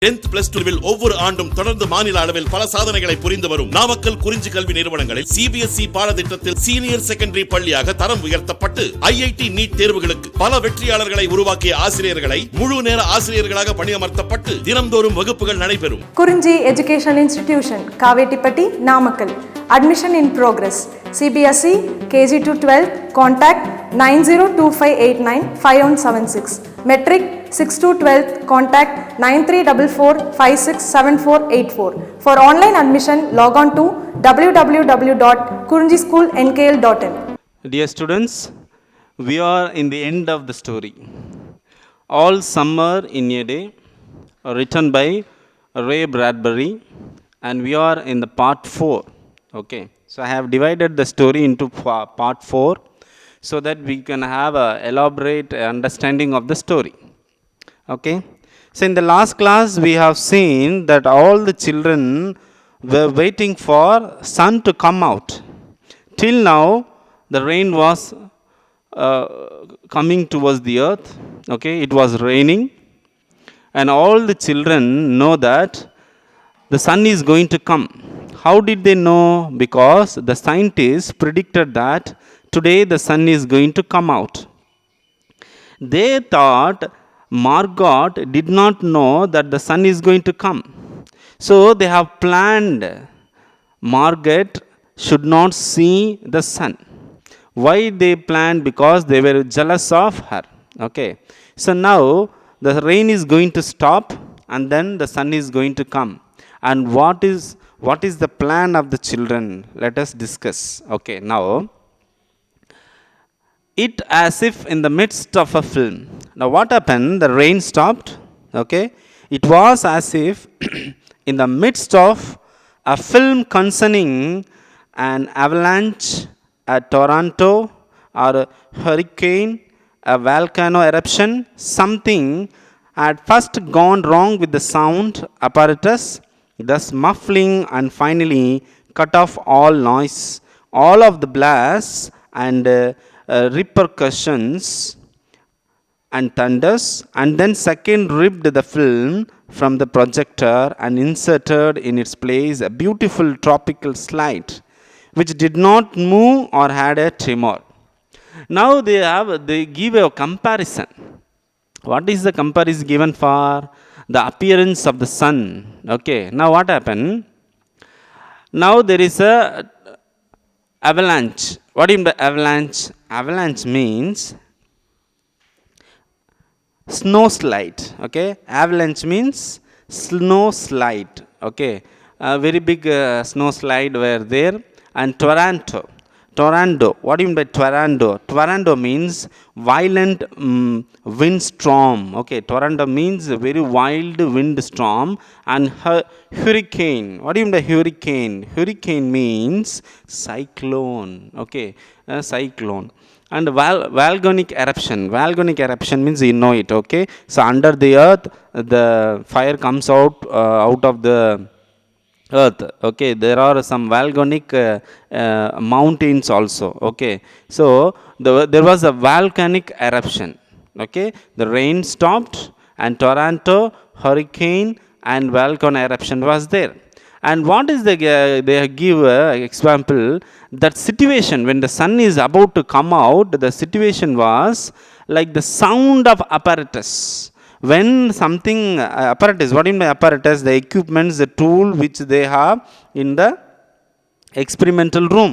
10th plus 2வில் ஒவ்வொரு ஆண்டும் தொடர்ந்து மாநில அளவில் பல சாதனைகளை புரிந்து வரும் நாமக்கல் குறிஞ்சி கல்வி நிறுவனங்களில் சிபிஎஸ்இ பாடத்திட்டத்தில் சீனியர் செகண்டரி பள்ளியாக தரம் உயர்த்தப்பட்டு ஐஐடி நீட் தேர்வுகளுக்கு பல வெற்றியாளர்களை உருவாக்கிய ஆசிரியர்களை முழு நேர ஆசிரியர்களாக பணியமர்த்தப்பட்டு தினம்தோறும் வகுப்புகள் நடைபெறும். குறிஞ்சி education institution, Kavettipatti, Namakkal. Admission in progress. CBSE KG to 12. Contact 9025895176. Metric 6 to 12. Contact 9344567484. For online admission, log on to www.kurinjischoolnkl.in. Dear students, we are in the end of the story. All Summer in a Day, written by Ray Bradbury, and we are in the part 4. Okay, so I have divided the story into part 4 so that we can have a elaborate understanding of the story. Okay, so in the last class we have seen that all the children were waiting for sun to come out. Till now the rain was coming towards the earth. Okay, it was raining, and all the children know that the sun is going to come. How did they know? Because the scientists predicted that today the sun is going to come out. They thought Margot did not know that the sun is going to come. So they have planned Margaret should not see the sun. Why they planned? Because they were jealous of her. Okay. So now the rain is going to stop and then the sun is going to come. And what is the plan of the children? Let us discuss. Okay, now it as if in the midst of a film. Now what happened? The rain stopped. Okay, it was as if in the midst of a film concerning an avalanche, a tornado, or a hurricane, a volcano eruption. Something had first gone wrong with the sound apparatus, thus muffling and finally cut off all noise, all of the blasts and repercussions and thunders, and then second ripped the film from the projector and inserted in its place a beautiful tropical slide which did not move or had a tremor. Now they give a comparison. What is the comparison given for? The appearance of the sun. Okay, now what happened? Now there is a avalanche. What do you mean by avalanche? Avalanche means snow slide. Okay, avalanche means snow slide. Okay, a very big snow slide were there. And tornado. What do you mean by tornado? Tornado means violent windstorm. Okay, tornado means a very wild windstorm. And hurricane. What do you mean by hurricane? Hurricane means cyclone. Okay, cyclone. And volcanic eruption. Volcanic eruption means you know it. Okay, so under the earth the fire comes out of the earth. Okay, there are some volcanic mountains also. Okay, so there was a volcanic eruption. Okay, the rain stopped and tornado, hurricane and volcano eruption was there. And what is they give example, that situation when the sun is about to come out, the situation was like the sound of apparatus. When something apparatus, what do you mean by apparatus? The equipments, the tool which they have in the experimental room.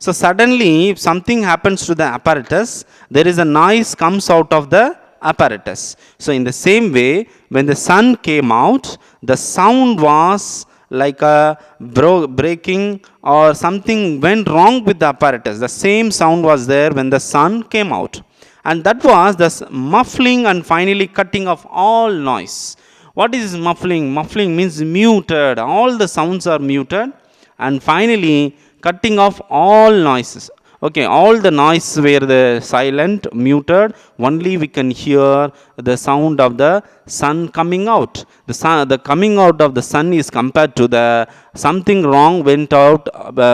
So suddenly if something happens to the apparatus, there is a noise comes out of the apparatus. So in the same way, when the sun came out, the sound was like a breaking or something went wrong with the apparatus. The same sound was there when the sun came out. And that was the muffling and finally cutting of all noise. What is muffling? Muffling means muted. All the sounds are muted. And finally cutting off all noises. Okay, all the noise were the silent, muted. Only we can hear the sound of the sun coming out. The coming out of the sun is compared to the something wrong went out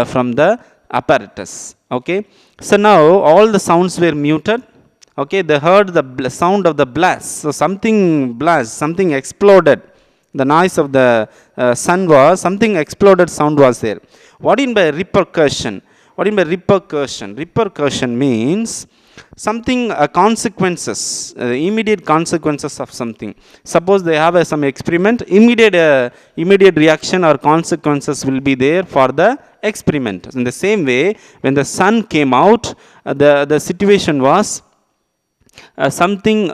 from the apparatus. Okay, so now all the sounds were muted. Okay, they heard the sound of the blast. So something blast, something exploded. The noise of the sun was, something exploded sound was there. What in by repercussion? What in by repercussion? Repercussion means something, consequences, immediate consequences of something. Suppose they have some experiment, immediate reaction or consequences will be there for the experiment. In the same way, when the sun came out, the situation was something,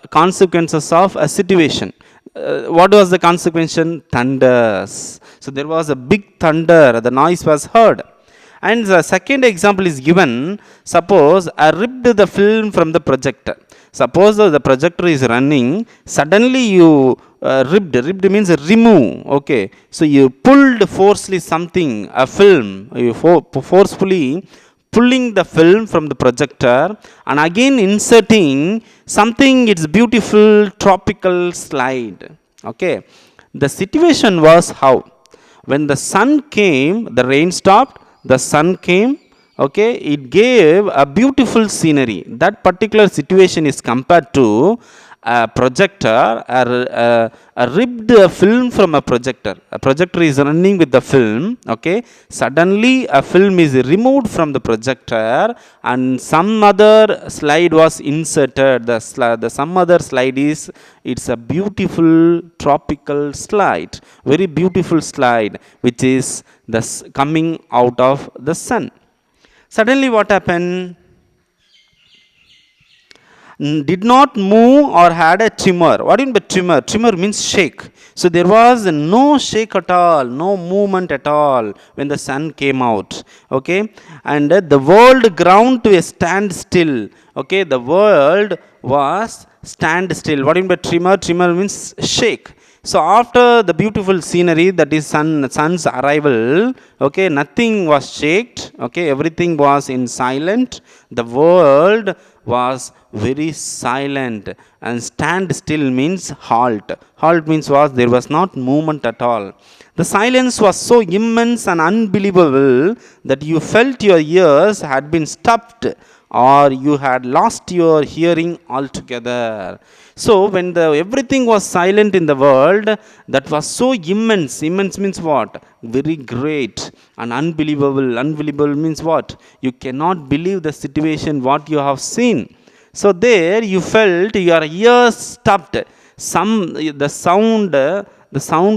consequences of a situation. What was the consequence? Thunders. So there was a big thunder, the noise was heard. And the second example is given. Suppose I ripped the film from the projector. Suppose the projector is running, suddenly you ripped means remove. Okay, so you pulled forcefully something, a film, you forcefully pulling the film from the projector and again inserting something, it's beautiful tropical slide. Okay, the situation was how? When the sun came, the rain stopped, the sun came, okay, it gave a beautiful scenery. That particular situation is compared to a projector, a ripped film from a projector. A projector is running with the film, okay, suddenly a film is removed from the projector and some other slide was inserted. The some other slide is, it's a beautiful tropical slide, very beautiful slide, which is the coming out of the sun. Suddenly what happened? Did not move or had a tremor. What do you mean by tremor? Tremor means shake. So there was no shake at all, no movement at all when the sun came out. Okay, and the world ground to a standstill. Okay, the world was stand still. What do you mean by tremor? Tremor means shake. So after the beautiful scenery, that is sun's arrival, okay, nothing was shaked. Okay, everything was in silent. The world was very silent. And stand still means halt. Halt means was there was not movement at all. The silence was so immense and unbelievable that you felt your ears had been stopped or you had lost your hearing altogether. So when everything was silent in the world, that was so immense. Immense means what? Very great and unbelievable. Unbelievable means what? You cannot believe the situation what you have seen. So there you felt your ears stopped. The sound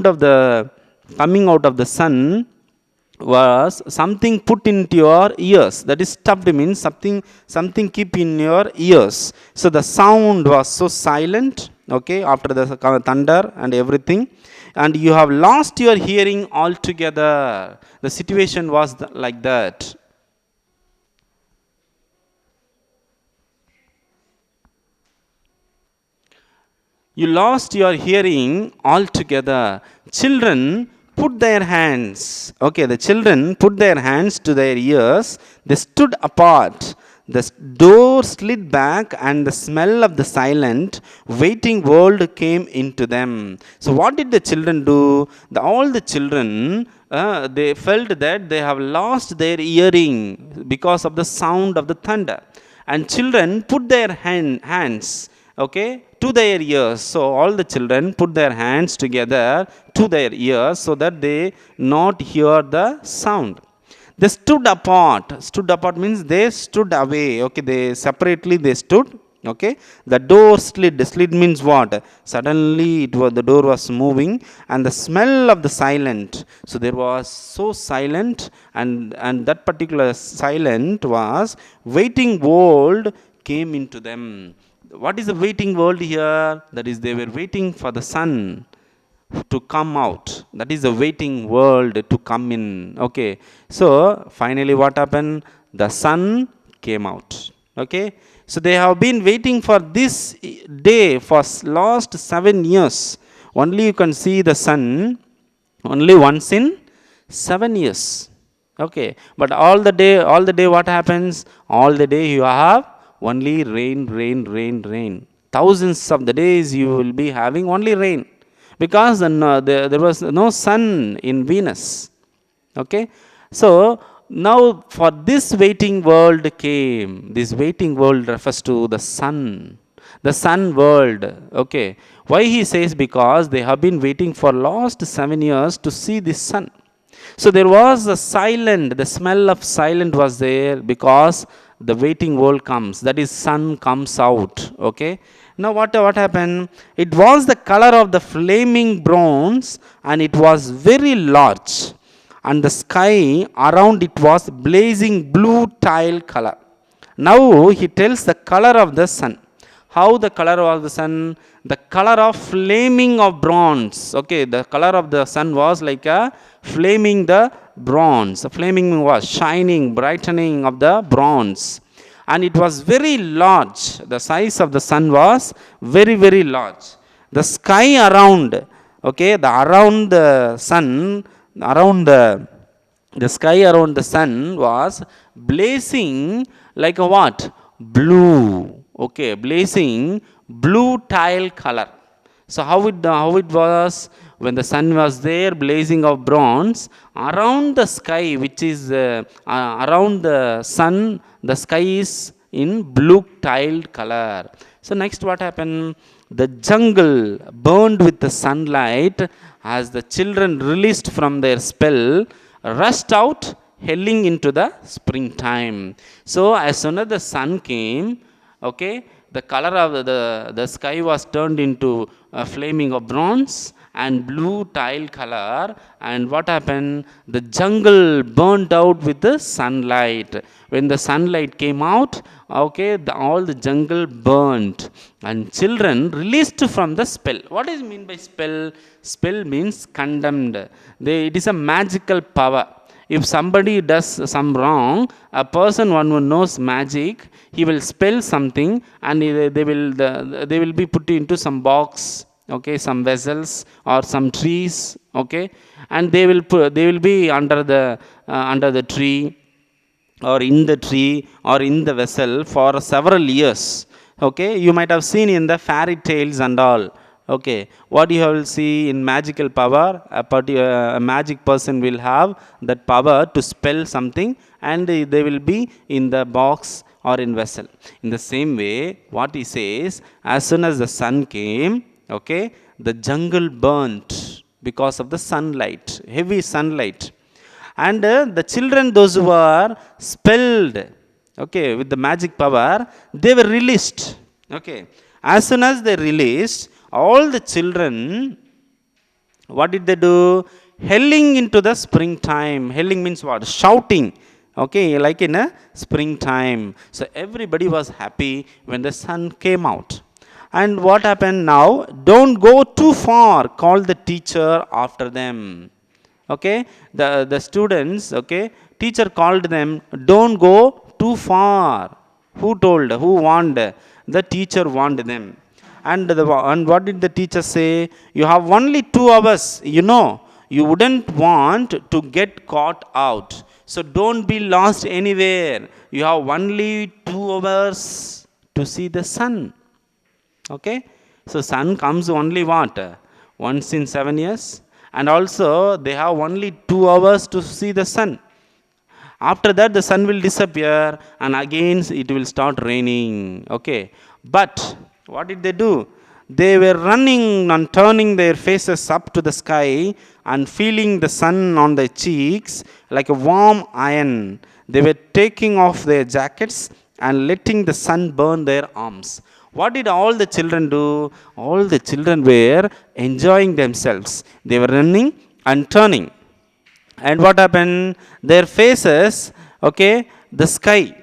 of the coming out of the sun was something put into your ears. That is stopped means something keep in your ears. So the sound was so silent, okay, after the thunder and everything, and you have lost your hearing altogether. The situation was like that. You lost your hearing altogether. Children put their hands, okay, the children put their hands to their ears. They stood apart. The door slid back and the smell of the silent, waiting world came into them. So what did the children do? All the children, they felt that they have lost their hearing because of the sound of the thunder. And children put their hands, okay, to their ears. So all the children put their hands together to their ears so that they not hear the sound. They stood apart. Stood apart means they stood away. Okay, they separately they stood. Okay, the door slid. Slid means what? Suddenly the door was moving, and the smell of the silent. So there was so silent, and that particular silent was waiting world came into them. What is the waiting world here? That is, they were waiting for the sun to come out. That is the waiting world to come in. Okay, so finally what happened? The sun came out. Okay, so they have been waiting for this day for last 7 years. Only you can see the sun only once in 7 years. Okay, but all the day what happens? All the day you have only rain. Thousands of the days you will be having only rain, because there was no sun in Venus. Okay, so now for this waiting world came. This waiting world refers to the sun. the sun world. Okay, why he says? Because they have been waiting for last 7 years to see the sun. So there was a silent, the smell of silent was there, because the waiting world comes, that is sun comes out. Okay, now what happened? It was the color of the flaming bronze, and it was very large, and the sky around it was blazing blue tile color. Now he tells the color of the sun. How the color of the sun? The color of flaming of bronze. Okay, the color of the sun was like a flaming the bronze. The flaming was shining, brightening of the bronze, and it was very large. The size of the sun was very, very large. The sky around, okay, the around the sun, around the sky around the sun was blazing like a what? Blue. Okay, blazing blue tile color. So how it was when the sun was there, blazing of bronze around the sky, which is around the sun, the sky is in blue tiled color. So next what happened? The jungle burned with the sunlight as the children released from their spell rushed out, heading into the springtime. So as soon as the sun came, okay, the color of the sky was turned into a flaming of bronze and blue tile color. And what happened? The jungle burnt out with the sunlight. When the sunlight came out, okay, all the jungle burnt, and children released from the spell. What does it mean by spell? Spell means condemned. It is a magical power. If somebody does some wrong, a person one who knows magic, he will spell something, and they will be put into some box, okay, some vessels or some trees, okay, and they will be under the tree, or in the tree, or in the vessel for several years. Okay, you might have seen in the fairy tales and all. Okay, what you will see in magical power, a magic person will have that power to spell something, and they will be in the box or in vessel. In the same way, what he says, as soon as the sun came, okay, the jungle burnt because of the sunlight, heavy sunlight. And the children, those who were spelled, okay, with the magic power, they were released. Okay, as soon as they released, all the children, what did they do? Hailing into the springtime. Hailing means what? Shouting. Okay, like in a springtime. So everybody was happy when the sun came out. And what happened now? Don't go too far, called the teacher after them. Okay, the students, okay, teacher called them, don't go too far. Who told? Who warned? The teacher warned them. And what did the teacher say? You have only 2 hours. You know, you wouldn't want to get caught out. So don't be lost anywhere. You have only 2 hours to see the sun. Okay, so sun comes only what? Once in 7 years. And also they have only 2 hours to see the sun. After that the sun will disappear, and again it will start raining. Okay, but what did they do? They were running and turning their faces up to the sky and feeling the sun on their cheeks like a warm iron. They were taking off their jackets and letting the sun burn their arms. What did all the children do? All the children were enjoying themselves. They were running and turning. And what happened? Their faces, okay, the sky,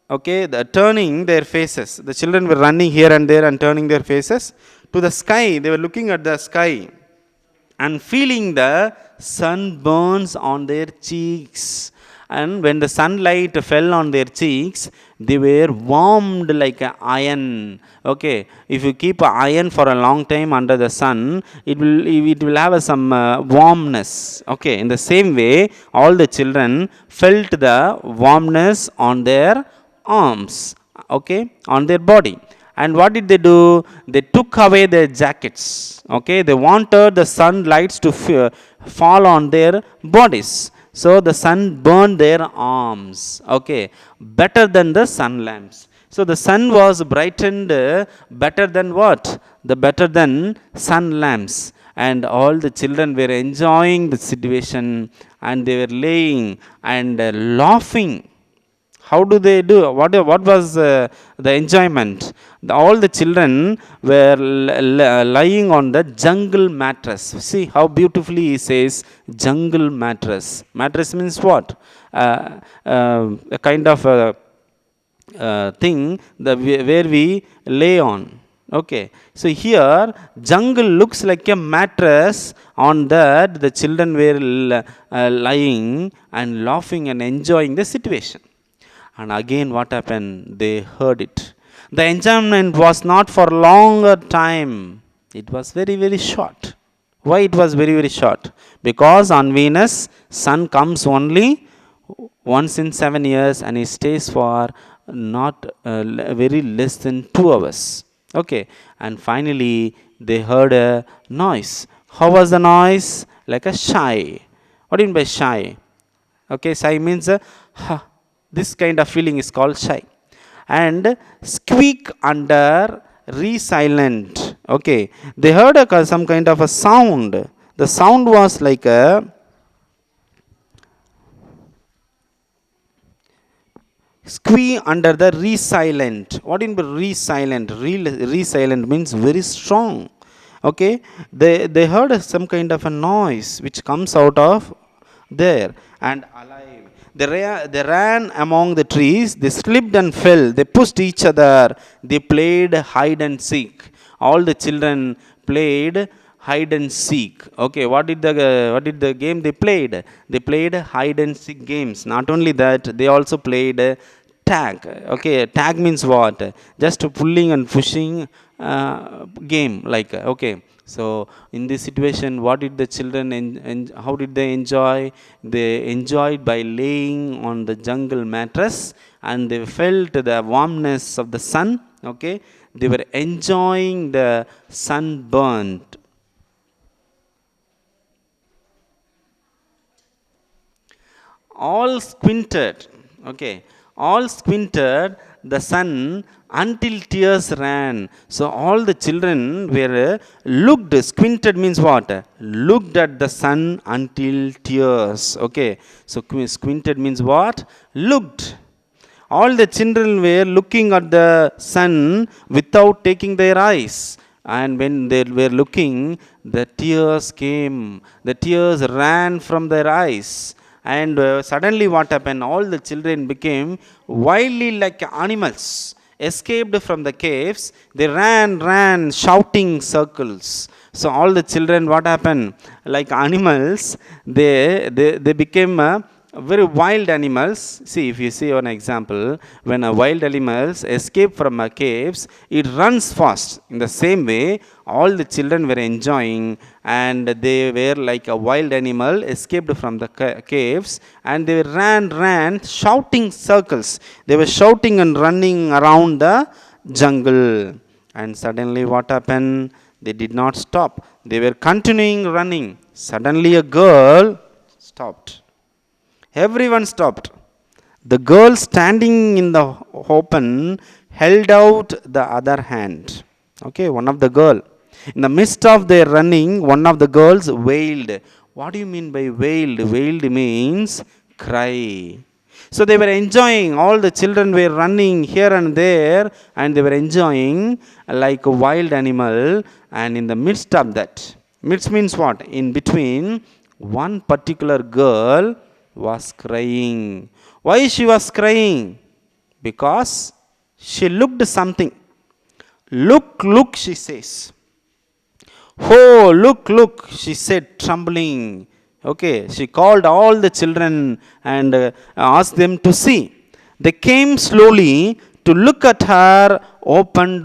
okay, turning their faces. The children were running here and there and turning their faces to the sky. They were looking at the sky and feeling the sun burns on their cheeks. And when the sunlight fell on their cheeks, they were warmed like an iron. Okay, if you keep an iron for a long time under the sun, it will have some warmness. Okay, in the same way, all the children felt the warmness on their arms, okay, on their body. And what did they do? They took away their jackets. Okay, they wanted the sunlights to fall on their bodies. So the sun burned their arms. Okay, better than the sun lamps. So the sun was brightened better than what? The better than sun lamps. And all the children were enjoying the situation and they were laying and laughing. How do they do? What was the enjoyment? All the children were lying on the jungle mattress. See how beautifully he says jungle mattress. Mattress means what? A kind of thing where we lay on. Okay, so here jungle looks like a mattress. On that, the children were lying and laughing and enjoying the situation. And again, what happened? They heard it. The enjoyment was not for longer time. It was very, very short. Why it was very, very short? Because on Venus, sun comes only once in 7 years and it stays for not very less than 2 hours. Okay, and finally they heard a noise. How was the noise? Like a sigh. What do you mean by sigh? Okay, sigh means this kind of feeling is called sigh. And squeak under re-silent. Okay, they heard some kind of a sound. The sound was like a squee under the re-silent. What do you mean by re-silent? Re-silent means very strong. Okay, they heard some kind of a noise which comes out of there and alive. They ran among the trees, they slipped and fell, they pushed each other, they played hide and seek. All the children played hide and seek. Okay, what did the game they played? They played hide and seek games. Not only that, they also played tag. Okay, tag means what? Just pulling and pushing game like okay. So in this situation, what did the children how did they enjoy? They enjoyed by laying on the jungle mattress and they felt the warmness of the sun. Okay, they were enjoying the sunburn. All squinted. Okay, all squinted the sun until tears ran. So all the children were looked. Squinted means what? Looked at the sun until tears. Okay, so squinted means what? Looked. All the children were looking at the sun without taking their eyes. And when they were looking, the tears came. The tears ran from their eyes. And suddenly what happened? All the children became wildly like animals. Escaped from the caves. They ran, shouting circles. So all the children, what happened? Like animals, they became very wild animals. See, if you see one example, when a wild animals escape from a caves, it runs fast. In the same way, all the children were enjoying and they were like a wild animal escaped from the caves and they ran, shouting circles. They were shouting and running around the jungle. And suddenly what happened? They did not stop. They were continuing running. Suddenly a girl stopped. Everyone stopped. The girl standing in the open held out the other hand. Okay, one of the girl. In the midst of their running, one of the girls wailed. What do you mean by wailed? Wailed means cry. So they were enjoying. All the children were running here and there and they were enjoying like a wild animal. And in the midst of that, midst means what? In between, one particular girl was crying. Why she was crying? Because she looked something. Look, she says. Oh, look, she said, trembling. Okay, she called all the children and asked them to see. They came slowly to look at her opened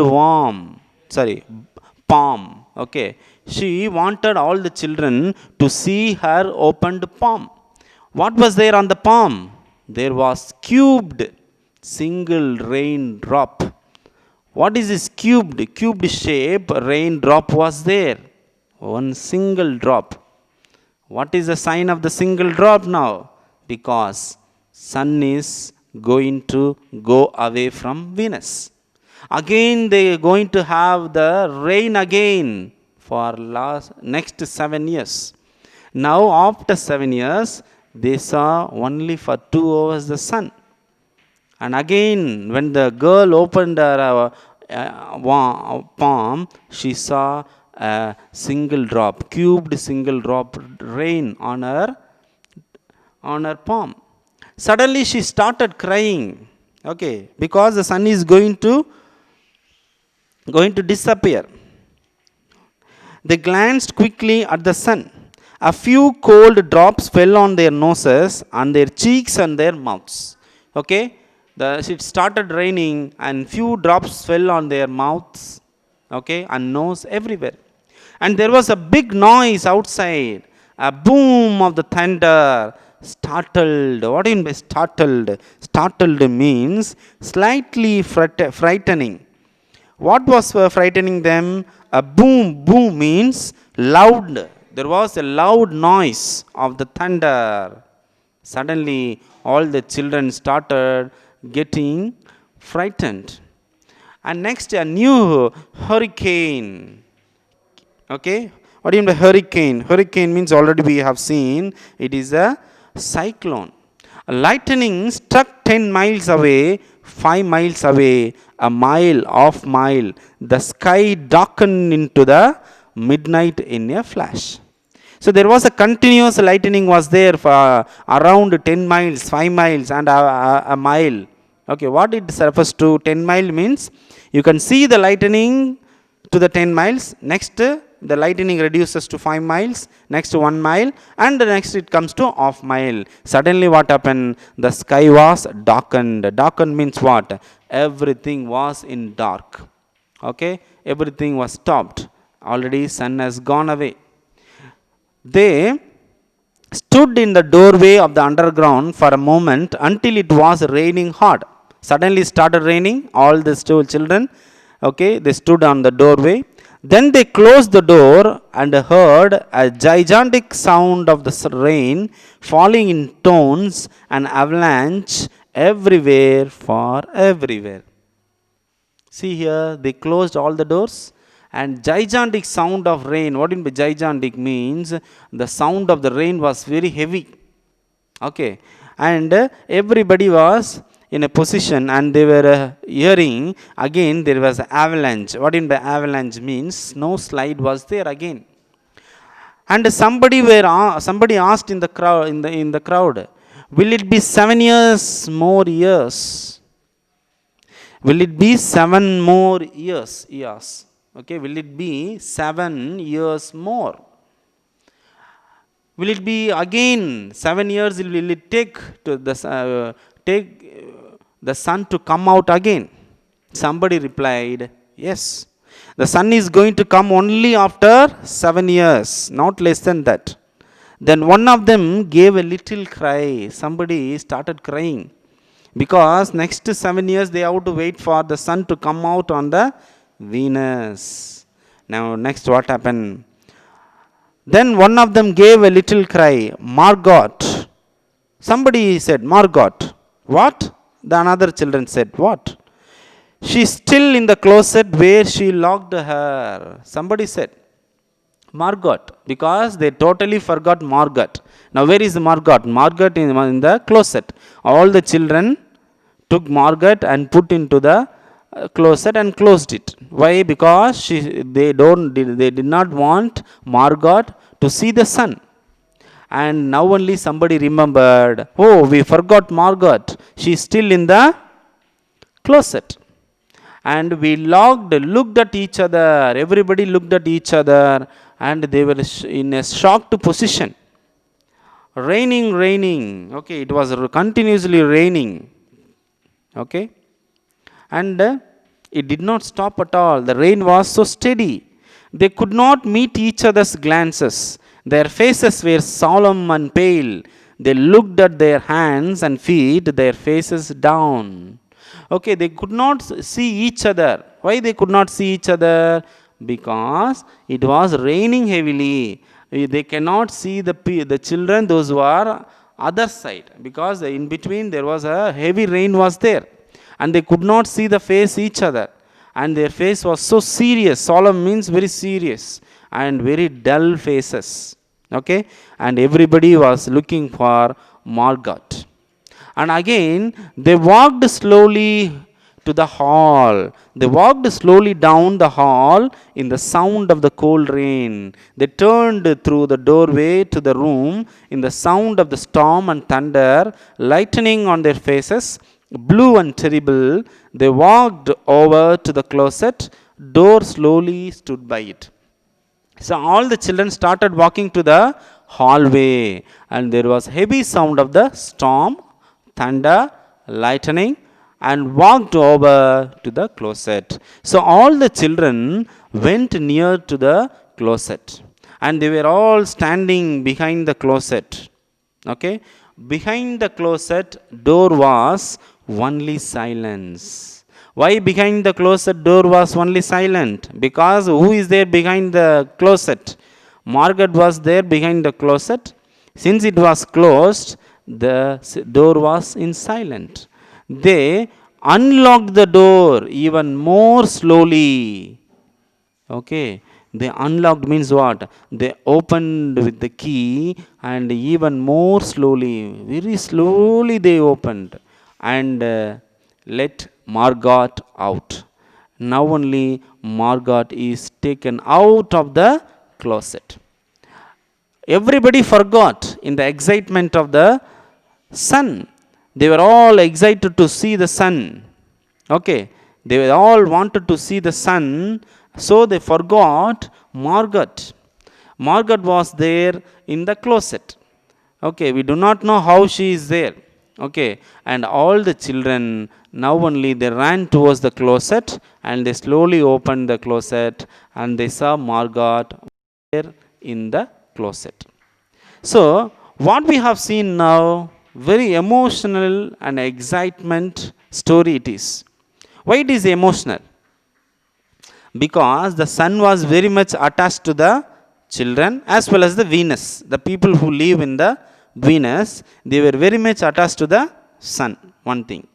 palm. Okay, she wanted all the children to see her opened palm. What was there on the palm? There was cubed single raindrop. What is this cubed shape raindrop was there? One single drop. What is the sign of the single drop now? Because sun is going to go away from Venus. Again they are going to have the rain again for next 7 years. Now after 7 years, they saw only for 2 hours the sun. And again, when the girl opened her palm, she saw a single drop, cubed single drop rain on her palm. Suddenly she started crying, okay, because the sun is going to disappear. They glanced quickly at the sun. A few cold drops fell on their noses and their cheeks and their mouths. Okay, it started raining and few drops fell on their mouths, okay, and nose everywhere. And there was a big noise outside, a boom of the thunder. Startled. What do you mean by startled? Startled means slightly frightening. What was frightening them? A boom. Boom means loud. There was a loud noise of the thunder. Suddenly, all the children started getting frightened. And next, a new hurricane. Okay? What do you mean by hurricane? Hurricane means already we have seen it is a cyclone. A lightning struck 10 miles away, 5 miles away, a mile, half mile. The sky darkened into the midnight in a flash. So there was a continuous lightning was there for around 10 miles, 5 miles and a mile. Okay, what it refers to? 10 mile means you can see the lightning to the 10 miles. Next, the lightning reduces to 5 miles, next 1 mile, and the next it comes to half mile. Suddenly what happened? The sky was darkened. Darkened means what? Everything was in dark. Okay, everything was stopped. Already sun has gone away. They stood in the doorway of the underground for a moment until it was raining hard. Suddenly it started raining. All the children, okay, they stood on the doorway. Then they closed the door and heard a gigantic sound of the rain falling in tones and avalanche everywhere for everywhere. See here, they closed all the doors and gigantic sound of rain. What do you mean by gigantic? Means the sound of the rain was very heavy. Okay, and everybody was in a position and they were hearing again there was avalanche. What in by avalanche means snow slide was there again. And somebody asked in the crowd, will it be 7 years more years? Will it be 7 more years? Yes. Okay, will it be 7 years more? Will it be again 7 years? Will it take to the sun to come out again? Somebody replied, yes. The sun is going to come only after 7 years, not less than that. Then one of them gave a little cry. Somebody started crying because next 7 years they have to wait for the sun to come out on the Venus. Now next what happened? Then one of them gave a little cry, Margot. Somebody said, Margot. What? The another children said, what? She's still in the closet where she locked her. Somebody said, Margot, because they totally forgot Margot. Now where is Margot? Margot in the closet. All the children took Margot and put into the closet and closed it. Why? Because they did not want Margot to see the sun. And now only somebody remembered, oh, we forgot Margot. She is still in the closet. And we looked at each other. Everybody looked at each other and they were in a shocked position. Raining. Okay, it was continuously raining. Okay. And it did not stop at all. The rain was so steady. They could not meet each other's glances. Their faces were solemn and pale. They looked at their hands and feet, their faces down. Okay, they could not see each other. Why they could not see each other? Because it was raining heavily. They cannot see the children, those who are other side, because in between there was a heavy rain was there, and they could not see the face each other, and their face was so serious. Solemn means very serious, and very dull faces. Okay, and everybody was looking for Margot. And again they walked slowly to the hall. They walked slowly down the hall in the sound of the cold rain. They turned through the doorway to the room in the sound of the storm and thunder, lightning on their faces, blue and terrible. They walked over to the closet. Door slowly stood by it. So all the children started walking to the hallway, and there was heavy sound of the storm, thunder, lightning, and walked over to the closet. So all the children went near to the closet, and they were all standing behind the closet. Okay, behind the closet door was only silence. Why behind the closet door was only silent? Because who is there behind the closet? Margaret was there behind the closet. Since it was closed, the door was in silent. They unlocked the door even more slowly. Okay, they unlocked means what? They opened with the key, and even more slowly, very slowly they opened, and let Margot out. Now only Margot is taken out of the closet. Everybody forgot in the excitement of the sun. They were all excited to see the sun. Okay, they were all wanted to see the sun, so they forgot Margot. Margot was there in the closet. Okay, we do not know how she is there. Okay, and all the children now only they ran towards the closet, and they slowly opened the closet, and they saw Margot there in the closet. So what we have seen now, very emotional and excitement story it is. Why it is emotional? Because the sun was very much attached to the children as well as the Venus. The people who live in the Venus, they were very much attached to the sun, one thing.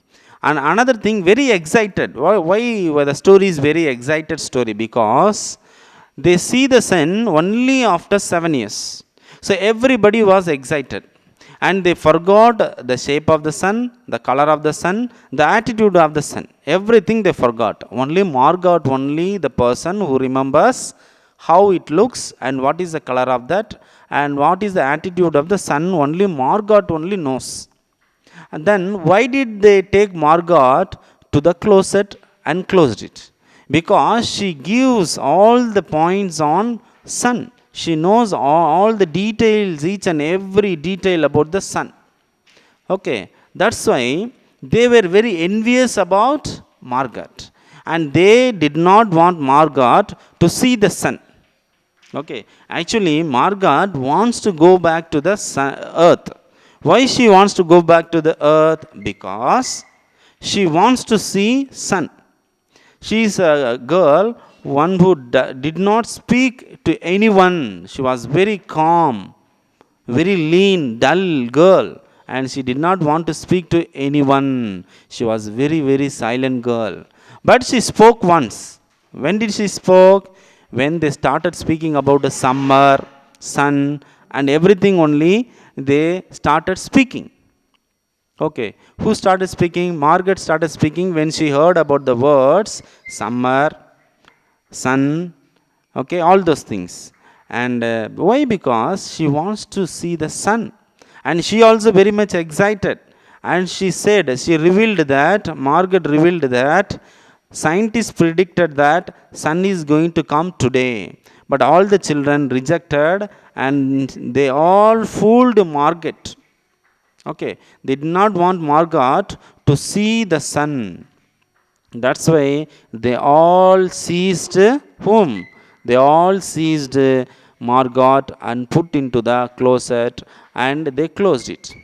And another thing, very excited. Why the story is very excited story? Because they see the sun only after 7 years. So everybody was excited. And they forgot the shape of the sun, the color of the sun, the attitude of the sun. Everything they forgot. Only Margot, only the person who remembers how it looks and what is the color of that and what is the attitude of the sun. Only Margot only knows. And then why did they take Margot to the closet and closed it? Because she gives all the points on sun. She knows all the details, each and every detail about the sun. Okay, that's why they were very envious about Margot. And they did not want Margot to see the sun. Okay, actually Margot wants to go back to the earth. Why she wants to go back to the earth? Because she wants to see sun. She is a girl, one who did not speak to anyone. She was very calm, very lean, dull girl, and she did not want to speak to anyone. She was very, very silent girl. But she spoke once. When did she spoke? When they started speaking about the summer, sun, and everything only, they started speaking. Okay, who started speaking? Margaret started speaking when she heard about the words summer, sun, okay, all those things. And why? Because she wants to see the sun. And she also very much excited. And she said, she revealed that, Margaret revealed that, scientists predicted that sun is going to come today. But all the children rejected and they all fooled Margaret. Okay, they did not want Margot to see the sun. That's why they all seized whom? They all seized Margot and put into the closet and they closed it.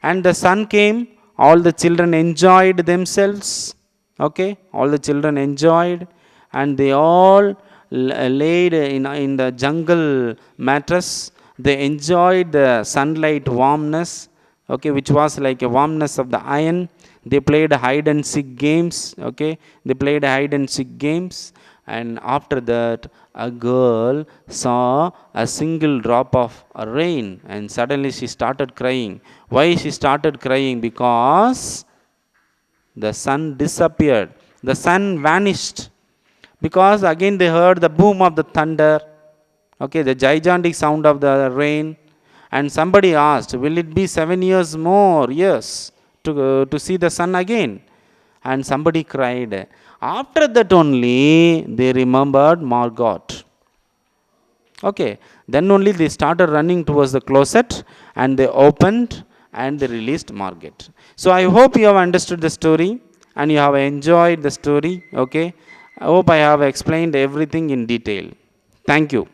And the sun came, all the children enjoyed themselves. Okay, all the children enjoyed and they all laid in the jungle mattress. They enjoyed the sunlight warmness. okay, which was like a warmness of the iron. They played hide and seek games, okay, they played hide and seek games. And after that, a girl saw a single drop of rain, and suddenly she started crying. Why she started crying? Because the sun disappeared, the sun vanished. Because again they heard the boom of the thunder, okay, the gigantic sound of the rain. And somebody asked, will it be 7 years more years to see the sun again? And somebody cried. After that only they remembered Margot. Okay, then only they started running towards the closet, and they opened and they released Margaret. So I hope you have understood the story and you have enjoyed the story. Okay, I hope I have explained everything in detail. Thank you.